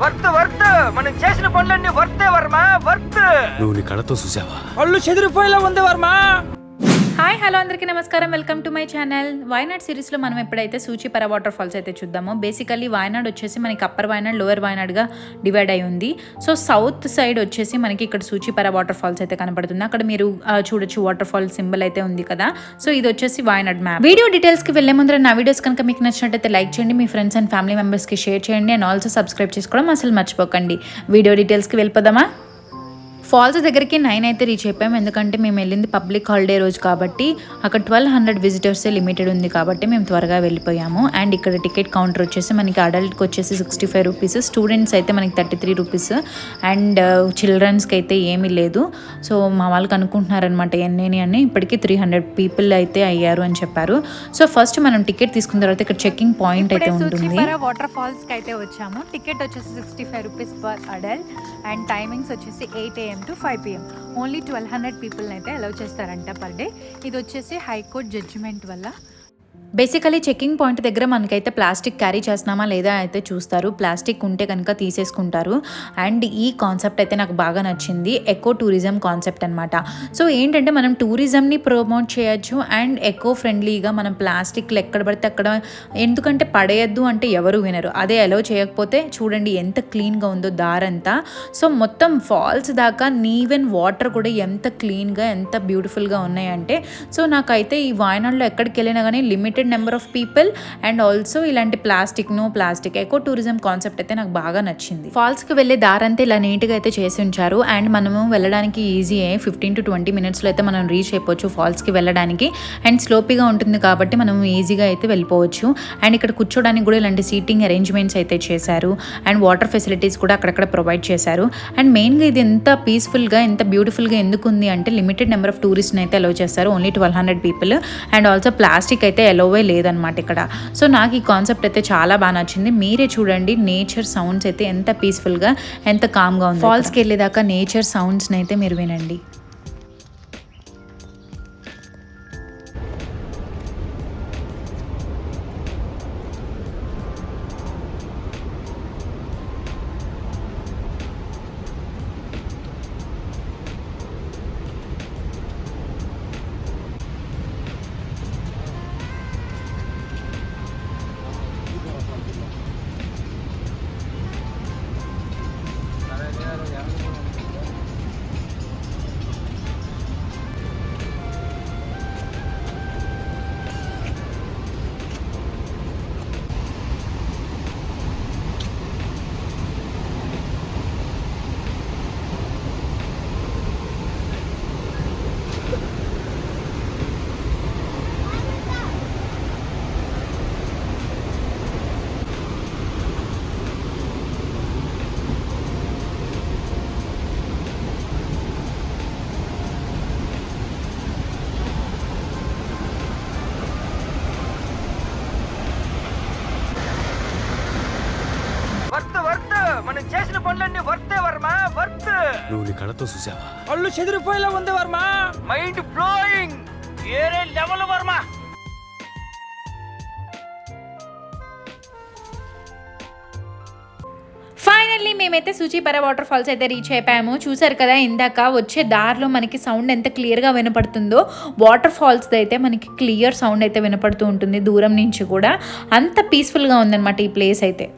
Worth మనం చేసిన పనులన్నీ వర్తే వర్మ వర్త్. నువ్వు నీ కళ్ళతో చూసావా? పళ్ళు చెదిరిపోయేలా ఉంది వర్మ. హాయ్ హలో అందరికీ నమస్కారం, welcome to my channel. Wayanad సిరీస్లో మనం ఎప్పుడైతే సూచిపర వాటర్ ఫాల్స్ అయితే చూద్దామో, బేసికల్లీ వాయనాడ్ వచ్చేసి మనకి అప్పర్ వాయనాడ్ లోయర్ వాయనాడ్గా డివైడ్ అయి ఉంది. సో సౌత్ సైడ్ వచ్చేసి మనకి ఇక్కడ సూచిపర వాటర్ ఫాల్స్ అయితే కనపడుతుంది. అక్కడ మీరు చూడొచ్చు వాటర్ ఫాల్ సింబల్ అయితే ఉంది కదా. సో ఇది వచ్చేసి వాయనాడ్ మ్యాప్. వీడియో డీటెయిల్స్కి వెళ్ళే ముందర నా వీడియోస్ కనుక మీకు నచ్చినట్టయితే లైక్ చేయండి, మీ ఫ్రెండ్స్ అండ్ ఫ్యామిలీ మెంబర్స్కి షేర్ చేయండి, అండ్ ఆల్సో సబ్స్క్రైబ్ చేసుకోవడం అసలు మర్చిపోకండి. వీడియో డీటెయిల్స్కి వెళ్ళిపోదామా? ఫాల్స్ దగ్గరికి 9 అయితే రీచ్ అయిపోయాం, ఎందుకంటే మేము వెళ్ళింది పబ్లిక్ హాలిడే రోజు కాబట్టి అక్కడ 1200 విజిటర్సే లిమిటెడ్ ఉంది కాబట్టి మేము త్వరగా వెళ్ళిపోయాము. అండ్ ఇక్కడ టికెట్ కౌంటర్ వచ్చేసి మనకి అడల్ట్కి వచ్చేసి 65 రూపీస్, స్టూడెంట్స్ అయితే మనకి 33 రూపీస్, అండ్ చిల్డ్రన్స్కి అయితే ఏమీ లేదు. సో మా వాళ్ళకి అనుకుంటున్నారనమాట ఎన్ని అని, ఇప్పటికీ 300 పీపుల్ అయితే అయ్యారు అని చెప్పారు. సో ఫస్ట్ మనం టికెట్ తీసుకున్న తర్వాత ఇక్కడ చెక్కింగ్ పాయింట్ అయితే ఉంటుంది. వాటర్ ఫాల్స్కి అయితే వచ్చాము. టికెట్ వచ్చేసి 65 rupees per adult, and timings వచ్చేసి 8 AM to 5 PM. Only 1200 people అయితే అలౌ చేస్తారంట పర్ డే. ఇది వచ్చేసి హైకోర్టు జడ్జిమెంట్ వల్ల. బేసికలీ చెక్కింగ్ పాయింట్ దగ్గర మనకైతే ప్లాస్టిక్ క్యారీ చేస్తున్నామా లేదా అయితే చూస్తారు. ప్లాస్టిక్ ఉంటే కనుక తీసేసుకుంటారు. అండ్ ఈ కాన్సెప్ట్ అయితే నాకు బాగా నచ్చింది, ఎకో టూరిజం కాన్సెప్ట్ అనమాట. సో ఏంటంటే మనం టూరిజంని ప్రమోట్ చేయొచ్చు అండ్ ఎకో ఫ్రెండ్లీగా మనం ప్లాస్టిక్లు ఎక్కడ పడితే అక్కడ, ఎందుకంటే పడేయద్దు అంటే ఎవరు వినరు, అదే అలౌ చేయకపోతే చూడండి ఎంత క్లీన్గా ఉందో దారంతా. సో మొత్తం ఫాల్స్ దాకా ఈవెన్ వాటర్ కూడా ఎంత క్లీన్గా ఎంత బ్యూటిఫుల్గా ఉన్నాయంటే, సో నాకైతే ఈ వాయనాడ్లో ఎక్కడికి వెళ్ళినా కానీ limited number of people and also ఇలాంటి no plastic eco tourism concept అయితే నాకు బాగా నచ్చింది. ఫాల్స్కి వెళ్ళే దారంతా ఇలా నీట్గా అయితే చేసి ఉంచారు. అండ్ మనము వెళ్ళడానికి ఈజీయే, 15 to 20 మినిట్స్లో అయితే మనం రీచ్ అయిపోవచ్చు ఫాల్స్కి వెళ్ళడానికి. అండ్ స్లోపీగా ఉంటుంది కాబట్టి మనం ఈజీగా అయితే వెళ్ళిపోవచ్చు. అండ్ ఇక్కడ కూర్చోడానికి కూడా ఇలాంటి సీటింగ్ అరేంజ్మెంట్స్ అయితే చేశారు. అండ్ వాటర్ ఫెసిలిటీస్ కూడా అక్కడక్కడ ప్రొవైడ్ చేశారు. అండ్ మెయిన్గా ఇది ఎంత పీస్ఫుల్గా ఎంత బ్యూటిఫుల్గా ఎందుకు ఉంది అంటే, లిమిటెడ్ నెంబర్ ఆఫ్ టూరిస్ట్ని అయితే అలౌ చేస్తారు, only 1200 people. And also plastic అయితే అలౌవే లేదనమాట ఇక్కడ. సో నాకు ఈ కాన్సెప్ట్ అయితే చాలా బాగా నచ్చింది. మీరే చూడండి నేచర్ సౌండ్స్ అయితే ఎంత పీస్ఫుల్గా ఎంత కామ్గా ఉంది. ఫాల్స్కి వెళ్ళేదాకా నేచర్ సౌండ్స్ని అయితే మీరు వినండి. వర్త్ మనం చేసిన పనులన్నీ వర్తే వర్మ వర్త్. నువ్వు నీ కళ్ళతో చూసావా? పళ్ళు చెదిరిపోయేలా ఉంది వర్మ. మైండ్ బ్లోయింగ్, వేరే లెవెల్ వర్మ. ఫైనల్లీ మేమైతే సూచిపర వాటర్ ఫాల్స్ అయితే రీచ్ అయిపోయాము. చూసారు కదా ఇందాక వచ్చే దారిలో మనకి సౌండ్ ఎంత క్లియర్గా వినపడుతుందో. వాటర్ ఫాల్స్ అయితే మనకి క్లియర్ సౌండ్ అయితే వినపడుతూ ఉంటుంది దూరం నుంచి కూడా. అంత పీస్ఫుల్గా ఉందన్నమాట ఈ ప్లేస్ అయితే.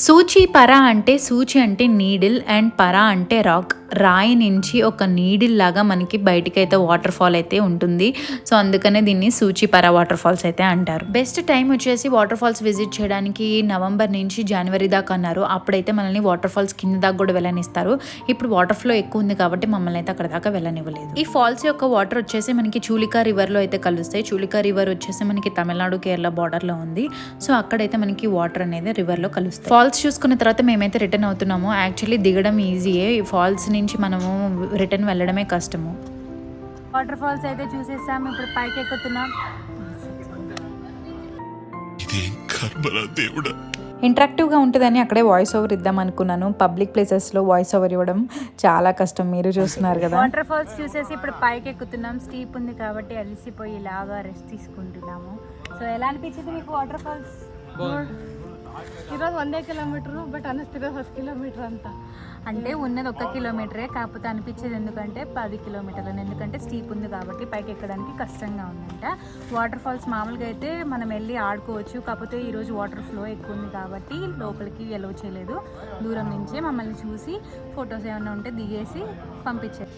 సూచిపర అంటే, సూచి అంటే నీడిల్ అండ్ పర అంటే రాక్. రాయి నుంచి ఒక నీడిల్ లాగా మనకి బయటికి అయితే వాటర్ ఫాల్ అయితే ఉంటుంది. సో అందుకనే దీన్ని సూచిపర వాటర్ ఫాల్స్ అయితే అంటారు. బెస్ట్ టైం వచ్చేసి వాటర్ ఫాల్స్ విజిట్ చేయడానికి నవంబర్ నుంచి జనవరి దాకా అన్నారు. అప్పుడైతే మనల్ని వాటర్ ఫాల్స్ కింద దాకా కూడా వెళ్ళనిస్తారు. ఇప్పుడు వాటర్ ఫ్లో ఎక్కువ ఉంది కాబట్టి మమ్మల్ని అయితే అక్కడ దాకా వెళ్ళనివ్వలేదు. ఈ ఫాల్స్ యొక్క వాటర్ వచ్చేసి మనకి చూలికా రివర్లో అయితే కలుస్తాయి. చూలికా రివర్ వచ్చేసి మనకి తమిళనాడు కేరళ బార్డర్లో ఉంది. సో అక్కడైతే మనకి వాటర్ అనేది రివర్లో కలుస్తాయి. ఫాల్స్ చూసుకున్న తర్వాత మేమైతే రిటర్న్ అవుతున్నాము. యాక్చువల్లీ దిగడం ఈజీయే, ఫాల్స్ నుంచి మనము రిటర్న్ వెళ్ళడమే కష్టము. వాటర్ ఫాల్స్ అయితే చూసేసాము, ఇప్పుడు పైకి ఎక్కుతున్నాం. ఇంటరాక్టివ్గా ఉంటుందని అక్కడే వాయిస్ ఓవర్ ఇద్దాం అనుకున్నాను. పబ్లిక్ ప్లేసెస్లో వాయిస్ ఓవర్ ఇవ్వడం చాలా కష్టం, మీరు చూస్తున్నారు కదా. వాటర్ ఫాల్స్ చూసేసి ఇప్పుడు పైకి ఎక్కుతున్నాం. స్టీప్ ఉంది కాబట్టి అలిసిపోయి ఇలాగా రెస్ట్ తీసుకుంటున్నాము. సో ఎలా అనిపించింది మీకు వాటర్ ఫాల్స్? ಇರೋದು 1 ಕಿಲೋಮೀಟ್ರು ಬಟ್ ಅನ್ನಿಸ್ತಿರೋದು 10 ಕಿಲೋಮೀಟ್ರ್ ಅಂತ. అంటే ఉన్నది 1 కిలోమీటరే, కాకపోతే అనిపించేది ఎందుకంటే 10 కిలోమీటర్లు, ఎందుకంటే స్టీప్ ఉంది కాబట్టి పైకి ఎక్కడానికి కష్టంగా ఉందంట. వాటర్ ఫాల్స్ మామూలుగా అయితే మనం వెళ్ళి ఆడుకోవచ్చు, కాకపోతే ఈరోజు వాటర్ ఫ్లో ఎక్కువ ఉంది కాబట్టి లోపలికి ఎలవ్ చేయలేదు. దూరం నుంచే మమ్మల్ని చూసి ఫొటోస్ ఏమైనా ఉంటే దిగేసి పంపించారు.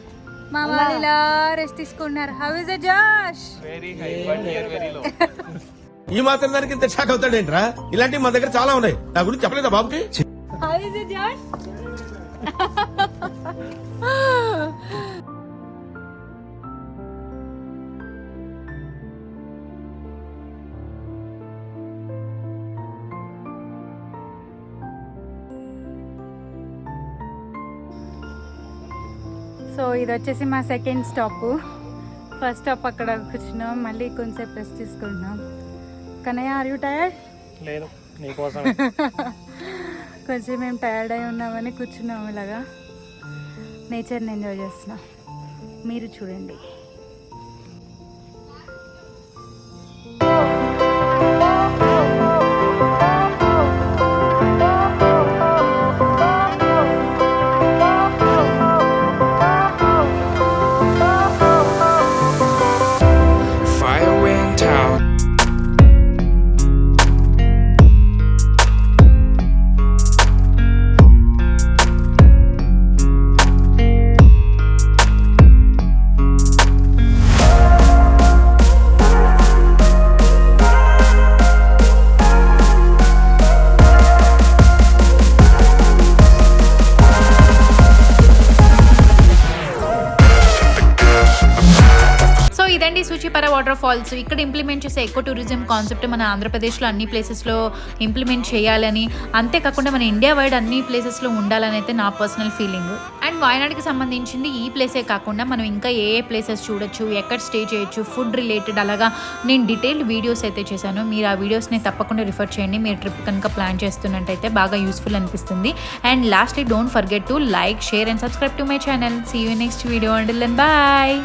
మా వాళ్ళు ఇలా రెస్ట్ తీసుకున్నారు. How is it Josh? Very high but here very low. ఈ మాత్రం దానికి ఇంత షాక్ అవుతాడేంట్రా? ఇలాంటివి మన దగ్గర చాలా ఉన్నాయి. నా గురించి చెప్పలేదా బాబుకి? How is it Josh? So ఇది వచ్చేసి మా సెకండ్ స్టాప్. ఫస్ట్ స్టాప్ అక్కడ కూర్చున్నాం, మళ్ళీ కొంచెంసేపు రెస్ట్ తీసుకుంటున్నాం. Kannayya are you tired? లేదు నీకోసం. కొంచెం మేము టైర్డ్ అయి ఉన్నామని కూర్చున్నాము, ఇలాగా నేచర్ని ఎంజాయ్ చేస్తున్నాం. మీరు చూడండి. ఇదండి సూచిపర వాటర్ ఫాల్స్. ఇక్కడ ఇంప్లిమెంట్ చేసే ఎకో టూరిజం కాన్సెప్ట్ మన ఆంధ్రప్రదేశ్లో అన్ని ప్లేసెస్లో ఇంప్లిమెంట్ చేయాలని, అంతేకాకుండా మన ఇండియా వైడ్ అన్ని ప్లేసెస్లో ఉండాలని అయితే నా పర్సనల్ ఫీలింగ్. అండ్ వాయనాడ్కి సంబంధించింది ఈ ప్లేసే కాకుండా మనం ఇంకా ఏ ప్లేసెస్ చూడొచ్చు, ఎక్కడ స్టే చేయొచ్చు, ఫుడ్ రిలేటెడ్, అలాగా నేను డీటెయిల్డ్ వీడియోస్ అయితే చేశాను. మీరు ఆ వీడియోస్ని తప్పకుండా రిఫర్ చేయండి. మీరు ట్రిప్ కనుక ప్లాన్ చేస్తున్నట్టయితే బాగా యూస్ఫుల్ అనిపిస్తుంది. And lastly don't forget to like, share and subscribe to my channel. See you next video. Until then bye.